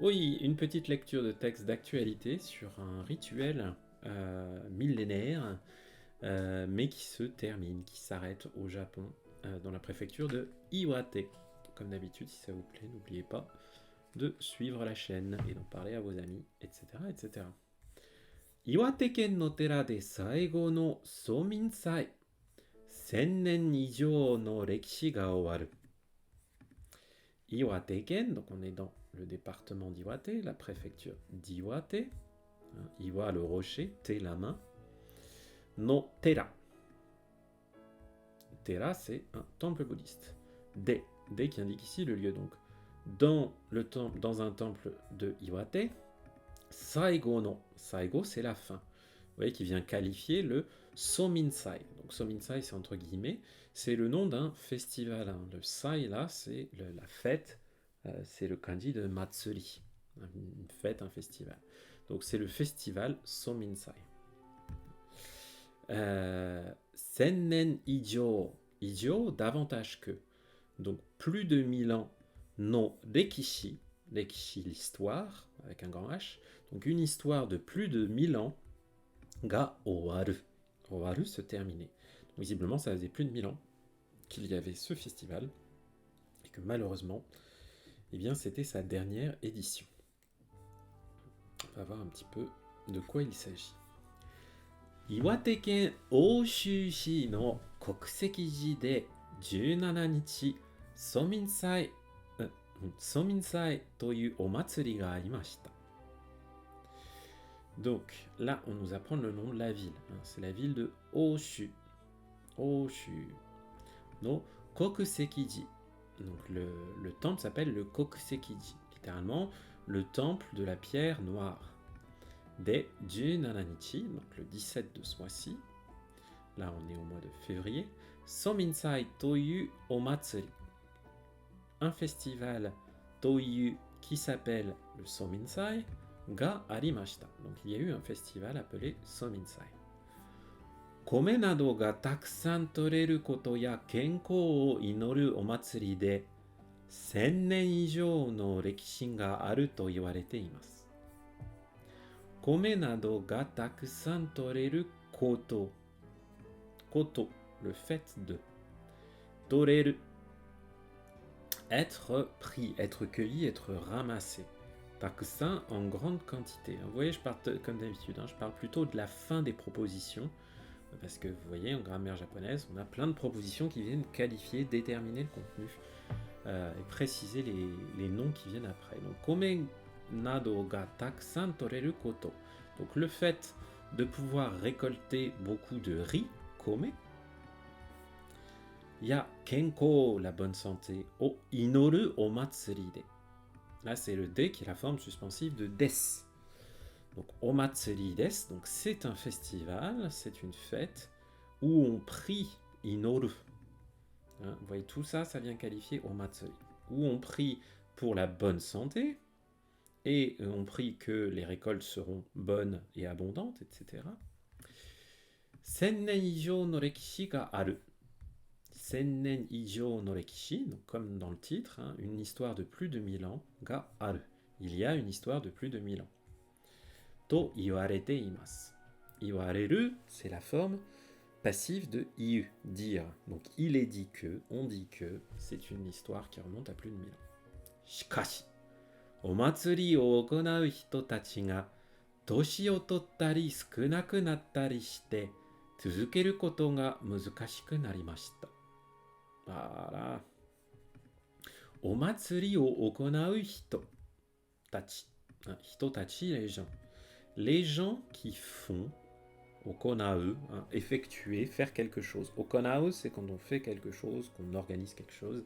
Oui, une petite lecture de texte d'actualité sur un rituel millénaire, mais qui se termine, qui s'arrête au Japon, dans la préfecture de Iwate. Comme d'habitude, si ça vous plaît, n'oubliez pas de suivre la chaîne et d'en parler à vos amis, etc. etc. Iwate-ken no tera de saigo no sominsai. 1000年以上の歴史が終わる. Iwate-ken, donc on est dans le département d'Iwate, la préfecture d'Iwate. Iwa le rocher, te la main. No tera. Tera, c'est un temple bouddhiste. De qui indique ici le lieu. Donc, dans un temple de Iwate, Saigo no. Saigo, c'est la fin. Vous voyez, qui vient qualifier le Sominsai. Donc, Sominsai, c'est entre guillemets, c'est le nom d'un festival. Le Sai, là, c'est la fête. C'est le kanji de Matsuri. Une fête, un festival. Donc, c'est le festival Sominsai. Sennen ijo. Ijo, davantage que. Donc, plus de 1000 ans. No rekishi. Rekishi, l'histoire, avec un grand H. Donc, une histoire de plus de 1000 ans. Ga owaru. Owaru, se terminer. Donc, visiblement, ça faisait plus de 1000 ans qu'il y avait ce festival. Et que malheureusement, eh bien, c'était sa dernière édition. On va voir un petit peu de quoi il s'agit. Iwate-ken Oshu-shi no kokuseki-ji de 17日、ソミンサイというお祭りがありました。Donc là, on nous apprend le nom de la ville. C'est la ville de Oshu. Oshu. No Kokuseki-ji. Donc le temple s'appelle le Kokuseki-ji. Littéralement, le temple de la pierre noire. De 17 donc le 17 de ce mois-ci. Là, on est au mois de février. Sominsai Toyu Omatsuri. Un festival Toyu qui s'appelle le Sominsai ga arimashita. Donc il y a eu un festival appelé Sominsai. Kome nado ga takusan toreru koto ya kenkou o inoru omatsuri de 1000年以上の歴史があると言われています。米などがたくさん取れること。Koto, le fait de. Toreru, être pris, être cueilli, être ramassé. Takusan, en grande quantité. Vous voyez, je parle comme d'habitude, je parle plutôt de la fin des propositions. Parce que vous voyez, en grammaire japonaise, on a plein de propositions qui viennent qualifier, déterminer le contenu et préciser les noms qui viennent après. Donc, kome nado ga takusan toreru koto. Donc, le fait de pouvoir récolter beaucoup de riz, kome. Ya kenko, la bonne santé. O inoru o matsuri de. Là, c'est le de qui est la forme suspensive de des. Donc, omatsuri des, donc c'est un festival, c'est une fête où on prie inoru. Vous voyez, tout ça, ça vient qualifier omatsuri. Où on prie pour la bonne santé et on prie que les récoltes seront bonnes et abondantes, etc. 1000年以上の歴史がある。1000年以上の歴史, donc comme dans le titre, une histoire de plus de 1000 ans, ga aru. Il y a une histoire de plus de 1000 ans. To iwarete imasu. Iwareru, c'est la forme passive de iu, dire. Donc il est dit que, on dit que, c'est une histoire qui remonte à plus de 1000 ans. Shikashi, omatsuri o okonau hito tachi ga, toshi o totta ri sukunaku natta ri shite, 続けることが難しくなりました。Voilà. お祭りを行う人たち。人たち, les gens. Les gens qui font, okonau, effectuer, faire quelque chose. Okonau, c'est quand on fait quelque chose, qu'on organise quelque chose,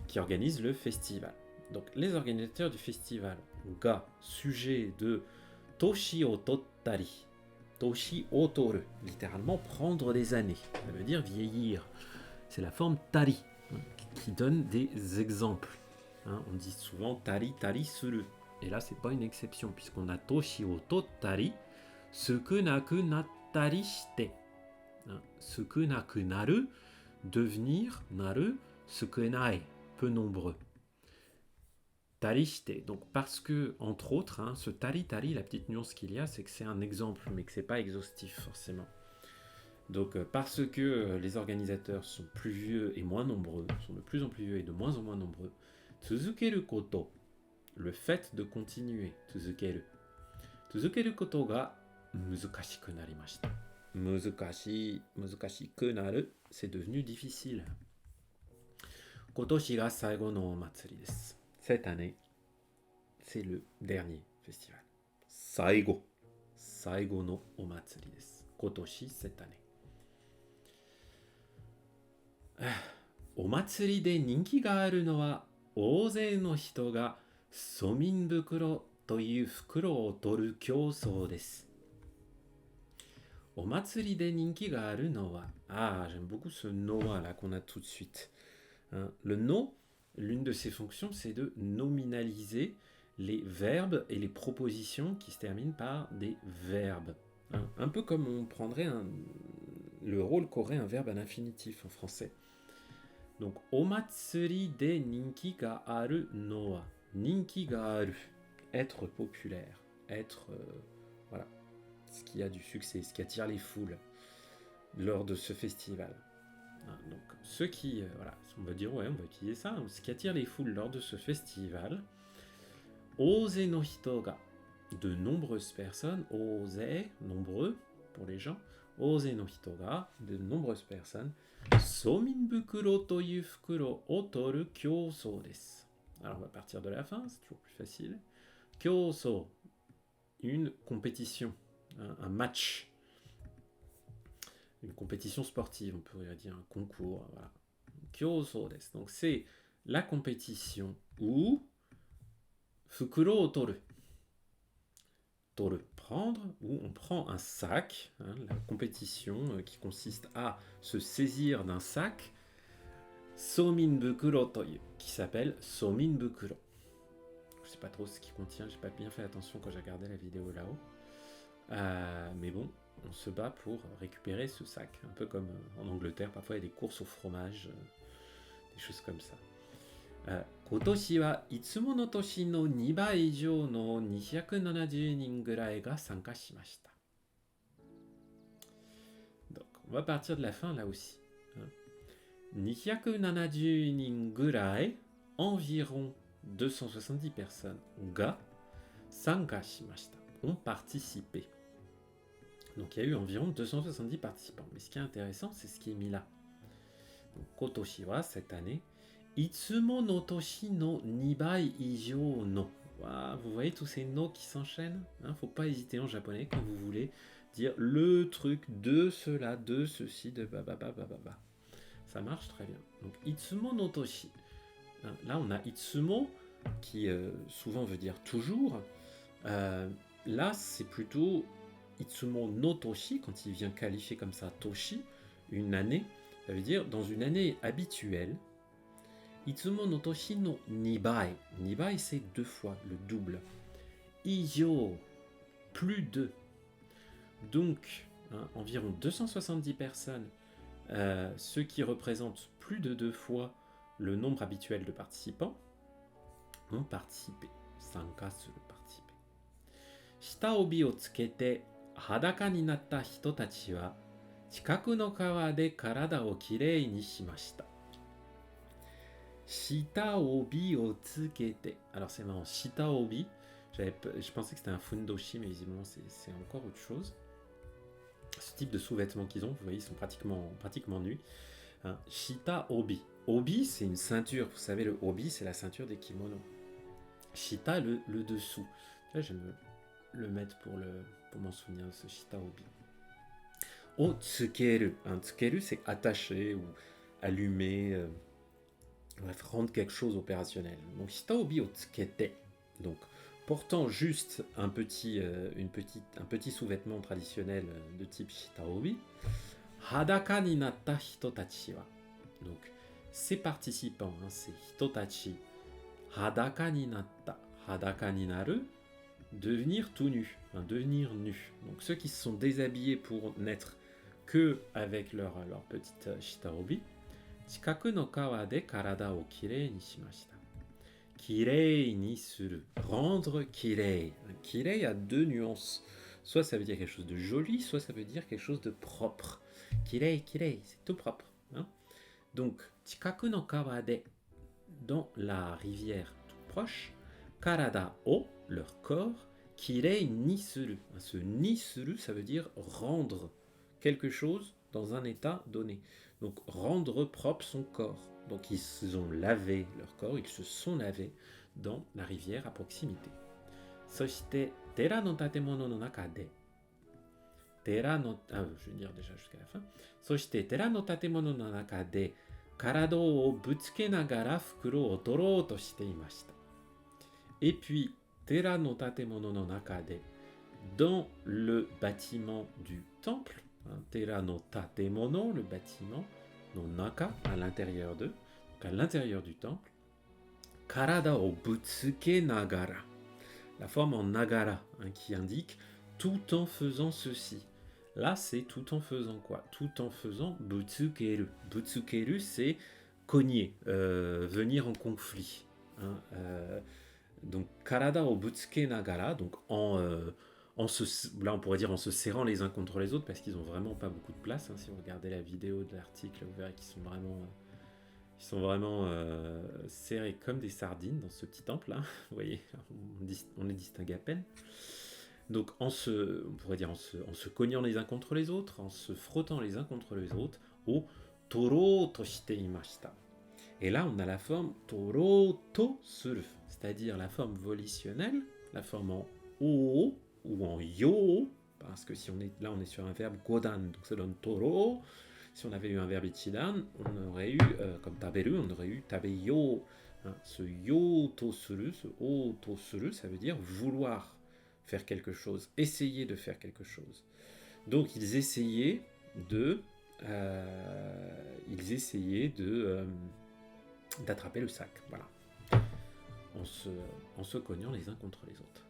qui organise le festival. Donc, les organisateurs du festival, ga, sujet de toshi o tottari. Toshi o toru, littéralement prendre des années. Ça veut dire vieillir. C'est la forme tari, qui donne des exemples. On dit souvent tari tari suru. Et là, c'est pas une exception, puisqu'on a toshi o tottari, sukunaku nattari shite. Sukunaku naru, devenir, naru, sukunai, peu nombreux. tari shite. Donc parce que, entre autres, hein, ce tari tari, la petite nuance qu'il y a, c'est que c'est un exemple, mais que c'est pas exhaustif forcément. Donc parce que les organisateurs sont plus vieux et moins nombreux, sont de plus en plus vieux et de moins en moins nombreux, tsuzukeru koto, le fait de continuer, tsuzukeru koto ga muzukashiku narimashita. Muzukashiku naru, c'est devenu difficile. Kotoshi ga saigo no omatsuri desu. Cette année, c'est le dernier festival. Saigo no omatsuri desu. Kotoshi, cette année. お祭りで人気があるのは大勢の人が庶民袋という袋を取る競争です。お祭りで人気があるのは Ah, j'aime beaucoup ce noa là qu'on a tout de suite. Hein, le no, l'une de ses fonctions, c'est de nominaliser les verbes et les propositions qui se terminent par des verbes. Hein, un peu comme on prendrait le rôle qu'aurait un verbe à l'infinitif en français. Donc, omatsuri de ninki ga aru no wa. Ninki ga aru. Être populaire. Être, voilà, ce qui a du succès, ce qui attire les foules lors de ce festival. Hein, donc, ceux qui, voilà, on va dire, ouais, on va utiliser ça. Ce qui attire les foules lors de ce festival. Ose no hito ga. De nombreuses personnes. Ose, nombreux pour les gens. Ose no hito ga. De nombreuses personnes. Sominbukuro toyu fukuro o toru kyōsō desu. Alors on va partir de la fin, c'est toujours plus facile. Kyōsō, une compétition, un match, une compétition sportive, on pourrait dire un concours. Voilà. Kyōsō desu. Donc c'est la compétition où fukuro o toru. Toru, prendre, où on prend un sac, hein, la compétition qui consiste à se saisir d'un sac, Sominbukuro toyu, qui s'appelle Sominbukuro. Je sais pas trop ce qu'il contient, j'ai pas bien fait attention quand j'ai regardé la vidéo là-haut. Mais bon, on se bat pour récupérer ce sac, un peu comme en Angleterre, parfois il y a des courses au fromage, des choses comme ça. Kotoshi wa itsumo no toshi no 2 倍以上の270人ぐらいが参加しました。Donc, on va partir de la fin là aussi. 270人ぐらい environ 270 personnes が参加しました ont participé. Donc il y a eu environ 270 participants. Mais ce qui est intéressant, c'est ce qui est mis là. Donc, Kotoshi wa, cette année, Itsumo no toshi no 2 倍以上の. Wow, vous voyez tous ces no qui s'enchaînent, hein, faut pas hésiter en japonais quand vous voulez dire le truc de cela, de ceci, de bababababa. Ça marche très bien. Donc Itsumo no toshi. Hein, là on a Itsumo qui souvent veut dire toujours. Là c'est plutôt Itsumo no toshi quand il vient qualifier comme ça toshi, une année. Ça veut dire dans une année habituelle. Itsumo no toshi no 2 倍. 2 倍, c'est 2 fois, le double. Ijo, plus de. Donc, hein, environ 270 personnes, ce qui représente plus de 2 fois le nombre habituel de participants, ont participé. Sanka suru participer. Shita obi o tsukete hadaka ni natta hito tachi wa chikaku no kawa de karada o kirei ni shimashita. Shita obi o tsukete. Alors c'est marrant, shita obi, je pensais que c'était un fundoshi, mais visiblement c'est encore autre chose. Ce type de sous-vêtements qu'ils ont, vous voyez, ils sont pratiquement nus. Hein, shita obi. Obi, c'est une ceinture. Vous savez, le obi, c'est la ceinture des kimonos. Shita, le dessous. Là, je vais le mettre pour m'en souvenir de ce shita obi. O tsukeru. Un tsukeru, c'est attacher ou allumer. Bref, rendre quelque chose opérationnel. Donc, shita obi o tsukete. Donc, portant juste un petit sous-vêtement traditionnel de type shita obi. Hadaka ni natta hitotachi wa. Donc, ces participants, hein, ces hitotachi. Hadaka ni natta. Hadaka ni naru. Devenir tout nu. Hein, devenir nu. Donc, ceux qui se sont déshabillés pour n'être que avec leur petite shita obi. Chikaku no kawa de karada o kirei ni shimashita. kirei ni suru. Rendre kirei. Kirei a deux nuances. Soit ça veut dire quelque chose de joli, soit ça veut dire quelque chose de propre. Kirei, kirei, c'est tout propre. Hein. Donc, chikaku no kawa de, dans la rivière tout proche, karada o, leur corps, kirei ni suru. Ce ni suru, ça veut dire rendre quelque chose dans un état donné. Donc, rendre propre son corps. Donc, ils ont lavé leur corps, ils se sont lavés dans la rivière à proximité. そして寺の建物の中でje vais dire déjà jusqu'à la fin. そして寺の建物の中で体をぶつけながら袋を取ろうとしていました。Et puis 寺の建物の中で dans le bâtiment du temple, Tera no tatemono, le bâtiment, no naka, à l'intérieur d'eux, donc à l'intérieur du temple, karada o butsuke nagara, la forme en nagara, qui indique tout en faisant ceci. Là, c'est tout en faisant quoi? Tout en faisant butsukeru. Butsukeru, c'est cogner, venir en conflit. Donc, karada o butsuke nagara, donc là on pourrait dire en se serrant les uns contre les autres parce qu'ils ont vraiment pas beaucoup de place. Si vous regardez la vidéo de l'article, vous verrez qu'ils sont vraiment serrés comme des sardines dans ce petit temple là. Vous voyez, on les distingue à peine. Donc on pourrait dire en se cognant les uns contre les autres, en se frottant les uns contre les autres, au toro to shite imashita. Et là on a la forme toro to suru, c'est-à-dire la forme volitionnelle, la forme en o ou en yo, parce que si on est sur un verbe godan, donc ça donne toro. Si on avait eu un verbe ichidan, on aurait eu, comme taberu, on aurait eu tabeyo. Ce yo to suru, ce o to suru, ça veut dire vouloir faire quelque chose, essayer de faire quelque chose. Donc ils essayaient d'attraper le sac, voilà, en se cognant les uns contre les autres.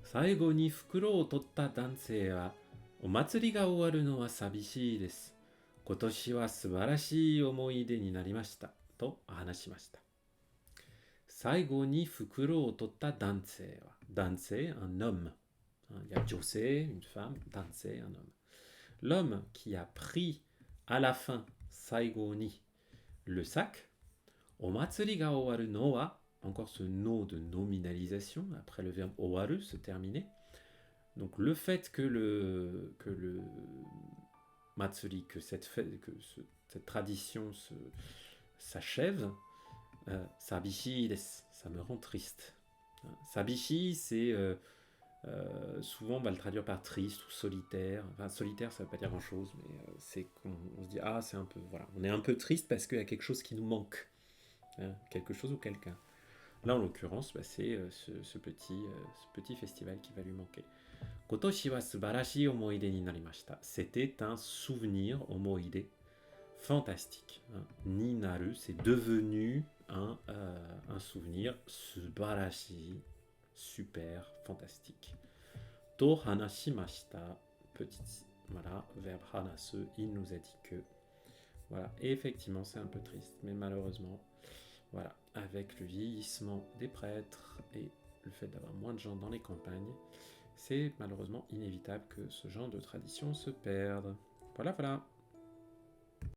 最後に袋を取った男性は、お祭りが終わるのは寂しいです。今年は素晴らしい思い出になりました。と話しました。最後に袋を取った男性は、男性、un homme. Il y a josei, une femme, dansei, un homme. L'homme qui a pris à la fin, 最後に, le sac, お祭りが終わるのは, encore ce no de nominalisation, après le verbe owaru, se terminer. Donc le fait que le matsuri, que cette tradition s'achève, sabishi desu, ça me rend triste. Sabishi, c'est souvent on va le traduire par triste ou solitaire. Enfin, solitaire, ça veut pas dire grand-chose, mais c'est qu'on se dit c'est un peu, voilà, on est un peu triste parce qu'il y a quelque chose qui nous manque, quelque chose ou quelqu'un. Là, en l'occurrence, c'est ce petit festival qui va lui manquer. Kotoshi wa subarashi omoide ni narimashita. C'était un souvenir, omoide, fantastique. Ni naru, c'est devenu un souvenir, subarashi, super, fantastique. To hanashimashita, petit, voilà, verbe hanasu, il nous a dit que. Voilà, et effectivement, c'est un peu triste, mais malheureusement, voilà, avec le vieillissement des prêtres et le fait d'avoir moins de gens dans les campagnes, c'est malheureusement inévitable que ce genre de tradition se perde. Voilà, voilà.